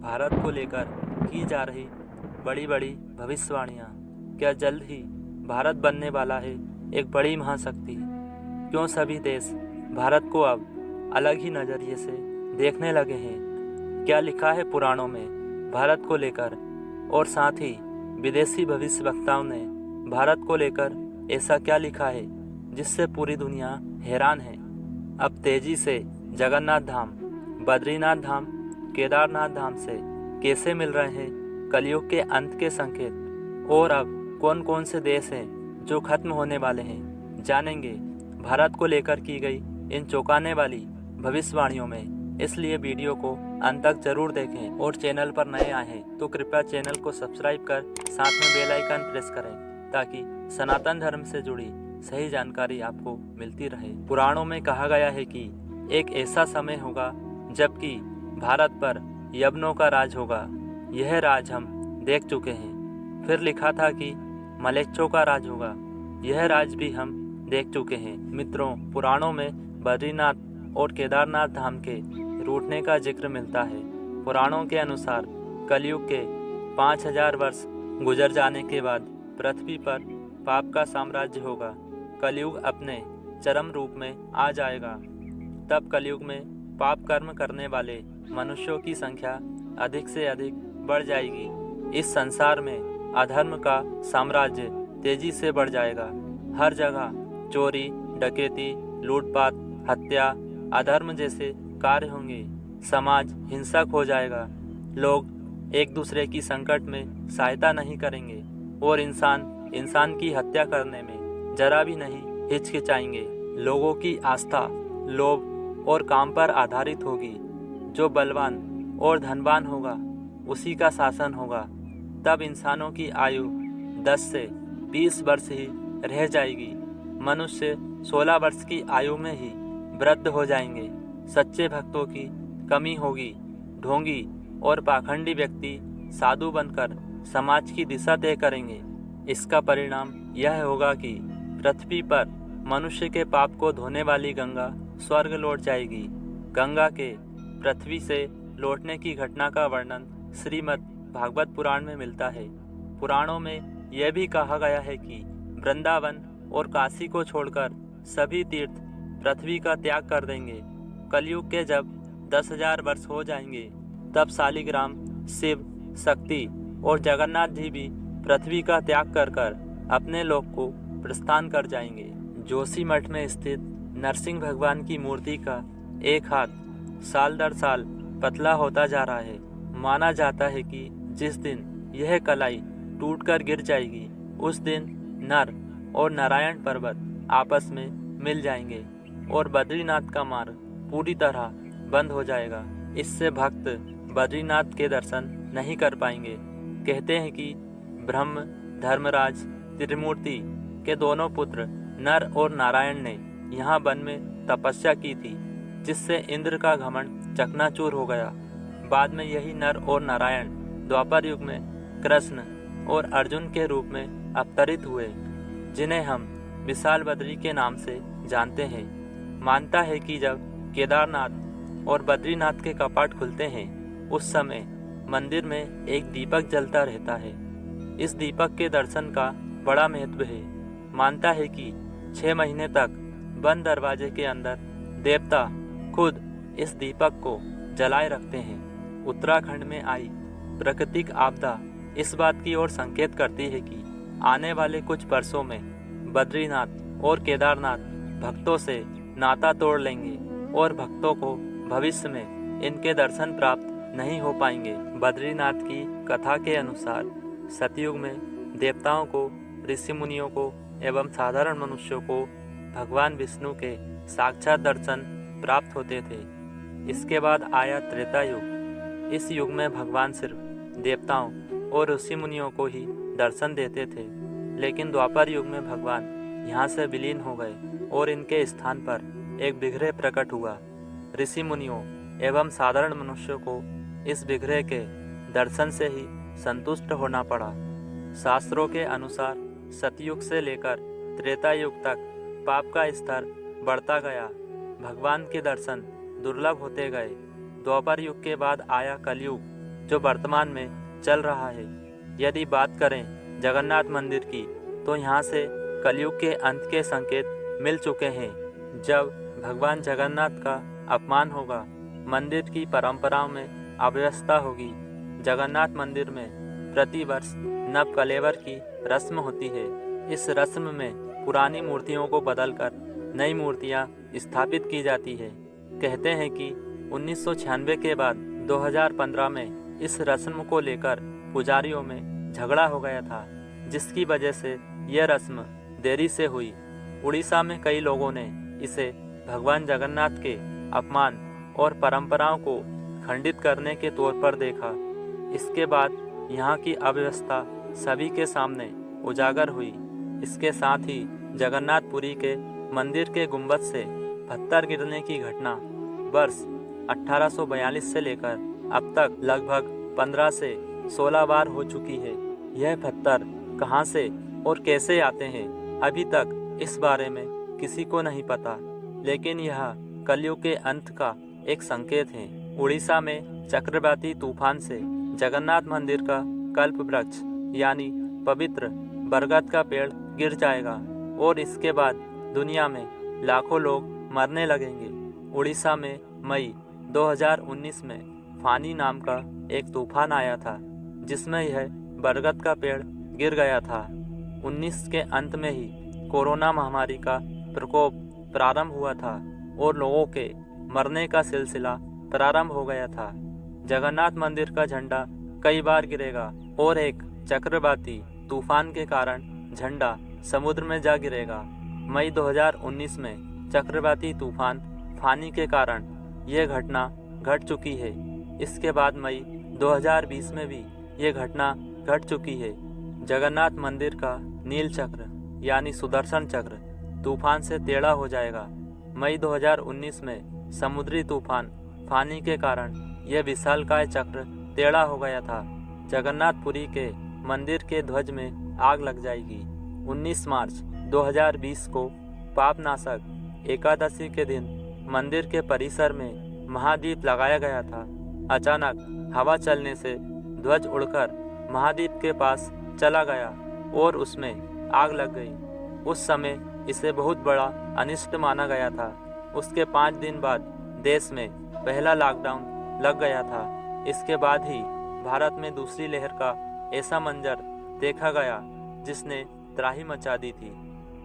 भारत को लेकर की जा रही बड़ी बड़ी भविष्यवाणियाँ। क्या जल्द ही भारत बनने वाला है एक बड़ी महाशक्ति? क्यों सभी देश भारत को अब अलग ही नज़रिए से देखने लगे हैं? क्या लिखा है पुराणों में भारत को लेकर? और साथ ही विदेशी भविष्यवक्ताओं ने भारत को लेकर ऐसा क्या लिखा है जिससे पूरी दुनिया हैरान है? अब तेजी से जगन्नाथ धाम, बद्रीनाथ धाम, केदारनाथ धाम से कैसे मिल रहे हैं कलयुग के अंत के संकेत? और अब कौन कौन से देश हैं जो खत्म होने वाले हैं? जानेंगे भारत को लेकर की गई इन चौंकाने वाली भविष्यवाणियों में। इसलिए वीडियो को अंत तक जरूर देखें और चैनल पर नए आए हैं तो कृपया चैनल को सब्सक्राइब कर साथ में बेल आइकन प्रेस करें ताकि सनातन धर्म से जुड़ी सही जानकारी आपको मिलती रहे। पुराणों में कहा गया है कि एक ऐसा समय होगा जबकि भारत पर यवनों का राज होगा। यह राज हम देख चुके हैं। फिर लिखा था कि मलेच्छों का राज होगा। यह राज भी हम देख चुके हैं। मित्रों, पुराणों में बद्रीनाथ और केदारनाथ धाम के रूठने का जिक्र मिलता है। पुराणों के अनुसार कलयुग के 5000 वर्ष गुजर जाने के बाद पृथ्वी पर पाप का साम्राज्य होगा। कलयुग अपने चरम रूप में आ जाएगा। तब कलयुग में पाप कर्म करने वाले मनुष्यों की संख्या अधिक से अधिक बढ़ जाएगी। इस संसार में अधर्म का साम्राज्य तेजी से बढ़ जाएगा। हर जगह चोरी, डकैती, लूटपाट, हत्या, अधर्म जैसे कार्य होंगे। समाज हिंसक हो जाएगा। लोग एक दूसरे की संकट में सहायता नहीं करेंगे और इंसान की हत्या करने में जरा भी नहीं हिचकिचाएंगे। लोगों की आस्था लोभ और काम पर आधारित होगी। जो बलवान और धनवान होगा उसी का शासन होगा। तब इंसानों की आयु 10 से 20 वर्ष ही रह जाएगी। मनुष्य 16 वर्ष की आयु में ही वृद्ध हो जाएंगे। सच्चे भक्तों की कमी होगी। ढोंगी और पाखंडी व्यक्ति साधु बनकर समाज की दिशा तय करेंगे। इसका परिणाम यह होगा कि पृथ्वी पर मनुष्य के पाप को धोने वाली गंगा स्वर्ग लौट जाएगी। गंगा के पृथ्वी से लौटने की घटना का वर्णन श्रीमद् भागवत पुराण में मिलता है। पुराणों में यह भी कहा गया है कि वृंदावन और काशी को छोड़कर सभी तीर्थ पृथ्वी का त्याग कर देंगे। कलयुग के जब 10,000 वर्ष हो जाएंगे तब शालिग्राम, शिव, शक्ति और जगन्नाथ जी भी पृथ्वी का त्याग कर अपने लोक को प्रस्थान कर जाएंगे। जोशीमठ में स्थित नरसिंह भगवान की मूर्ति का एक हाथ साल दर साल पतला होता जा रहा है। माना जाता है कि जिस दिन यह कलाई टूटकर गिर जाएगी उस दिन नर और नारायण पर्वत आपस में मिल जाएंगे और बद्रीनाथ का मार्ग पूरी तरह बंद हो जाएगा। इससे भक्त बद्रीनाथ के दर्शन नहीं कर पाएंगे। कहते हैं कि ब्रह्म, धर्मराज, त्रिमूर्ति के दोनों पुत्र नर और नारायण ने यहाँ वन में तपस्या की थी जिससे इंद्र का घमंड चकनाचूर हो गया। बाद में यही नर और नारायण द्वापर युग में कृष्ण और अर्जुन के रूप में अवतरित हुए जिन्हें हम विशाल बद्री के नाम से जानते हैं। मानता है कि जब केदारनाथ और बद्रीनाथ के कपाट खुलते हैं उस समय मंदिर में एक दीपक जलता रहता है। इस दीपक के दर्शन का बड़ा महत्व है। मानता है कि 6 महीने तक बंद दरवाजे के अंदर देवता खुद इस दीपक को जलाए रखते हैं। उत्तराखंड में आई प्राकृतिक आपदा इस बात की ओर संकेत करती है कि आने वाले कुछ वर्षों में बद्रीनाथ और केदारनाथ भक्तों से नाता तोड़ लेंगे और भक्तों को भविष्य में इनके दर्शन प्राप्त नहीं हो पाएंगे। बद्रीनाथ की कथा के अनुसार सतयुग में देवताओं को, ऋषि मुनियों को एवं साधारण मनुष्यों को भगवान विष्णु के साक्षात दर्शन प्राप्त होते थे। इसके बाद आया त्रेता युग। इस युग में भगवान सिर्फ देवताओं और ऋषि मुनियों को ही दर्शन देते थे। लेकिन द्वापर युग में भगवान यहाँ से विलीन हो गए और इनके स्थान पर एक विग्रह प्रकट हुआ। ऋषि मुनियों एवं साधारण मनुष्यों को इस विग्रह के दर्शन से ही संतुष्ट होना पड़ा। शास्त्रों के अनुसार सतयुग से लेकर त्रेता युग तक पाप का स्तर बढ़ता गया। भगवान के दर्शन दुर्लभ होते गए। द्वापर युग के बाद आया कलयुग। जो वर्तमान में चल रहा है। यदि बात करें जगन्नाथ मंदिर की, तो यहाँ से कलयुग के अंत के संकेत मिल चुके हैं। जब भगवान जगन्नाथ का अपमान होगा, मंदिर की परंपराओं में अव्यवस्था होगी। जगन्नाथ मंदिर में प्रतिवर्ष नव कलेवर की रस्म होती है। इस रस्म में पुरानी मूर्तियों को बदलकर नई मूर्तियां स्थापित की जाती है। कहते हैं कि 1996 के बाद 2015 में इस रस्म को लेकर पुजारियों में झगड़ा हो गया था, जिसकी वजह से यह रस्म देरी से हुई। उड़ीसा में कई लोगों ने इसे भगवान जगन्नाथ के अपमान और परंपराओं को खंडित करने के तौर पर देखा। इसके बाद यहाँ की अव्यवस्था सभी के सामने उजागर हुई। इसके साथ ही जगन्नाथपुरी के मंदिर के गुंबद से पत्थर गिरने की घटना वर्ष 1842 से लेकर अब तक लगभग 15 से 16 बार हो चुकी है। यह पत्थर कहां से और कैसे आते हैं, अभी तक इस बारे में किसी को नहीं पता, लेकिन यह कलयुग के अंत का एक संकेत है। उड़ीसा में चक्रवाती तूफान से जगन्नाथ मंदिर का कल्प वृक्ष यानी पवित्र बरगद का पेड़ गिर जाएगा और इसके बाद दुनिया में लाखों लोग मरने लगेंगे। उड़ीसा में मई 2019 में फानी नाम का एक तूफान आया था, जिसमें यह बरगद का पेड़ गिर गया था। 19 के अंत में ही कोरोना महामारी का प्रकोप प्रारंभ हुआ था और लोगों के मरने का सिलसिला प्रारंभ हो गया था। जगन्नाथ मंदिर का झंडा कई बार गिरेगा और एक चक्रवाती तूफान के कारण झंडा समुद्र में जा गिरेगा। मई 2019 में चक्रवाती तूफान फानी के कारण यह घटना घट चुकी है। इसके बाद मई 2020 में भी ये घटना घट चुकी है। जगन्नाथ मंदिर का नील चक्र यानी सुदर्शन चक्र तूफान से टेढ़ा हो जाएगा। मई 2019 में समुद्री तूफान फानी के कारण यह विशालकाय चक्र टेढ़ा हो गया था। जगन्नाथपुरी के मंदिर के ध्वज में आग लग जाएगी। 19 मार्च 2020 को पापनाशक एकादशी के दिन मंदिर के परिसर में महादीप लगाया गया था। अचानक हवा चलने से ध्वज उड़कर महादीप के पास चला गया और उसमें आग लग गई। उस समय इसे बहुत बड़ा अनिष्ट माना गया था। उसके 5 दिन बाद देश में पहला लॉकडाउन लग गया था। इसके बाद ही भारत में दूसरी लहर का ऐसा मंजर देखा गया जिसने त्राही मचा दी थी।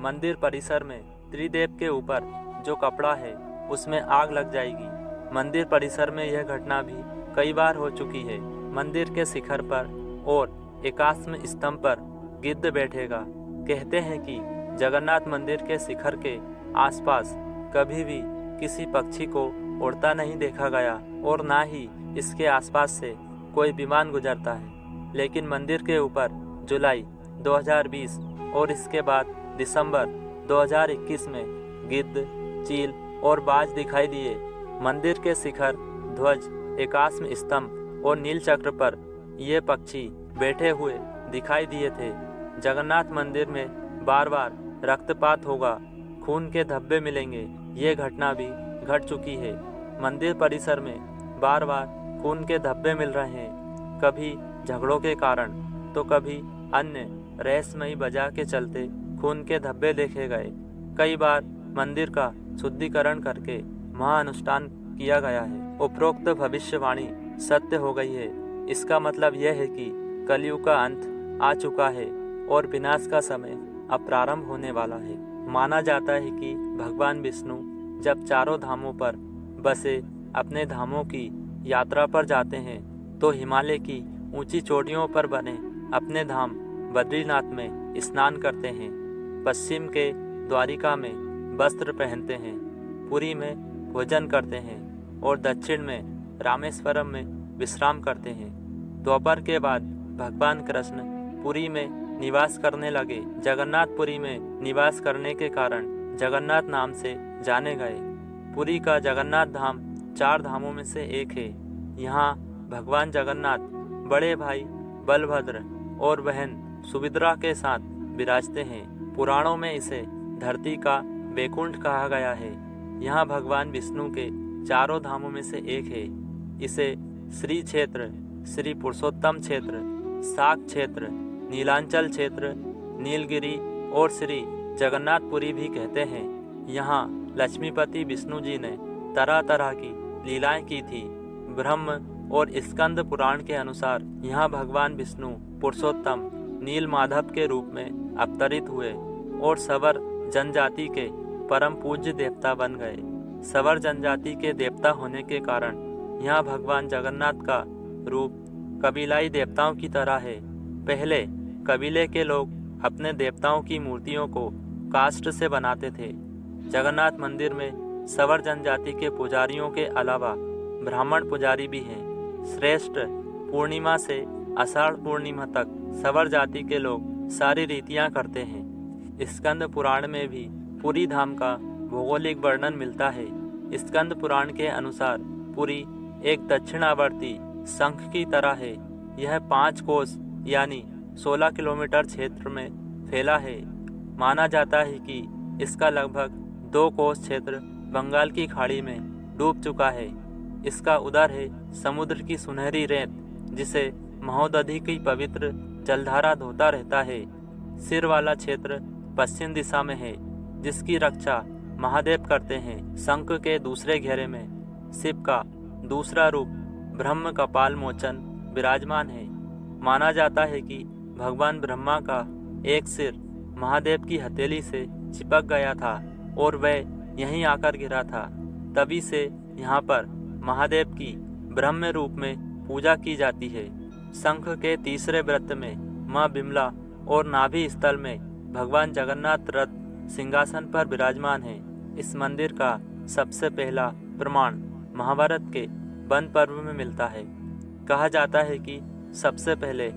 मंदिर परिसर में त्रिदेव के ऊपर जो कपड़ा है उसमें आग लग जाएगी। मंदिर परिसर में यह घटना भी कई बार हो चुकी है। मंदिर के शिखर पर और एकाश्म स्तंभ पर गिद्ध बैठेगा। कहते हैं कि जगन्नाथ मंदिर के शिखर के आसपास कभी भी किसी पक्षी को उड़ता नहीं देखा गया और ना ही इसके आसपास से कोई विमान गुजरता है। लेकिन मंदिर के ऊपर जुलाई 2020 और इसके बाद दिसंबर 2021 में गिद्ध, चील और बाज दिखाई दिए। मंदिर के शिखर, ध्वज, एकाश्म स्तंभ और नील चक्र पर ये पक्षी बैठे हुए दिखाई दिए थे। जगन्नाथ मंदिर में बार बार रक्तपात होगा, खून के धब्बे मिलेंगे। ये घटना भी घट चुकी है। मंदिर परिसर में बार बार खून के धब्बे मिल रहे हैं, कभी झगड़ों के कारण तो कभी अन्य रहस्यमयी वजह के चलते खून के धब्बे देखे गए। कई बार मंदिर का शुद्धिकरण करके महाअनुष्ठान किया गया है। उपरोक्त भविष्यवाणी सत्य हो गई है। इसका मतलब यह है कि कलयुग का अंत आ चुका है और विनाश का समय अब प्रारंभ होने वाला है। माना जाता है कि भगवान विष्णु जब चारों धामों पर बसे अपने धामों की यात्रा पर जाते हैं तो हिमालय की ऊंची चोटियों पर बने अपने धाम बद्रीनाथ में स्नान करते हैं। पश्चिम के द्वारिका में वस्त्र पहनते हैं, पुरी में भोजन करते हैं और दक्षिण में रामेश्वरम में विश्राम करते हैं। दोपहर के बाद भगवान कृष्ण पुरी में निवास करने लगे। जगन्नाथपुरी में निवास करने के कारण जगन्नाथ नाम से जाने गए। पुरी का जगन्नाथ धाम 4 धामों में से एक है। यहाँ भगवान जगन्नाथ बड़े भाई बलभद्र और बहन सुभद्रा के साथ विराजते हैं। पुराणों में इसे धरती का वैकुंठ कहा गया है। यहाँ भगवान विष्णु के 4 धामों में से एक है। इसे श्री क्षेत्र श्री पुरुषोत्तम क्षेत्र, शाक क्षेत्र, नीलांचल क्षेत्र, नीलगिरी और श्री जगन्नाथपुरी भी कहते हैं। यहाँ लक्ष्मीपति विष्णु जी ने तरह तरह की लीलाएं की थी। ब्रह्म और स्कंद पुराण के अनुसार यहाँ भगवान विष्णु पुरुषोत्तम नील माधव के रूप में अवतरित हुए और सवर जनजाति के परम पूज्य देवता बन गए। सवर जनजाति के देवता होने के कारण यहाँ भगवान जगन्नाथ का रूप कबीलाई देवताओं की तरह है। पहले कबीले के लोग अपने देवताओं की मूर्तियों को काष्ठ से बनाते थे। जगन्नाथ मंदिर में सवर जनजाति के पुजारियों के अलावा ब्राह्मण पुजारी भी हैं। श्रेष्ठ पूर्णिमा से आषाढ़ पूर्णिमा तक सवर जाति के लोग सारी रीतियां करते हैं। स्कंद पुराण में भी पुरी धाम का भौगोलिक वर्णन मिलता है। स्कंद पुराण के अनुसार पुरी एक दक्षिणावर्ती शंख की तरह है। यह 5 कोस यानी 16 किलोमीटर क्षेत्र में फैला है। माना जाता है कि इसका लगभग 2 कोस क्षेत्र बंगाल की खाड़ी में डूब चुका है। इसका उदर है समुद्र की सुनहरी रेत, जिसे महोदधि की पवित्र जलधारा धोता रहता है। सिर वाला क्षेत्र पश्चिम दिशा में है, जिसकी रक्षा महादेव करते हैं। शंख के दूसरे घेरे में शिव का दूसरा रूप ब्रह्म कपाल मोचन विराजमान है। माना जाता है कि भगवान ब्रह्मा का एक सिर महादेव की हथेली से चिपक गया था और वह यहीं आकर गिरा था। तभी से यहाँ पर महादेव की ब्रह्म रूप में पूजा की जाती है। शंख के तीसरे वृत्त में माँ बिमला और नाभि स्थल में भगवान जगन्नाथ रथ सिंहासन पर विराजमान है। इस मंदिर का सबसे पहला प्रमाण महाभारत के वन पर्व में मिलता है। कहा जाता है कि सबसे पहले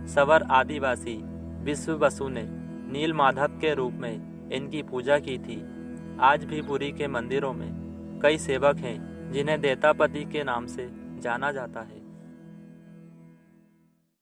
सवर आदिवासी विश्व बसु ने नील माधव के रूप में इनकी पूजा की थी। आज भी पुरी के मंदिरों में कई सेवक हैं जिन्हें देतापति के नाम से जाना जाता है।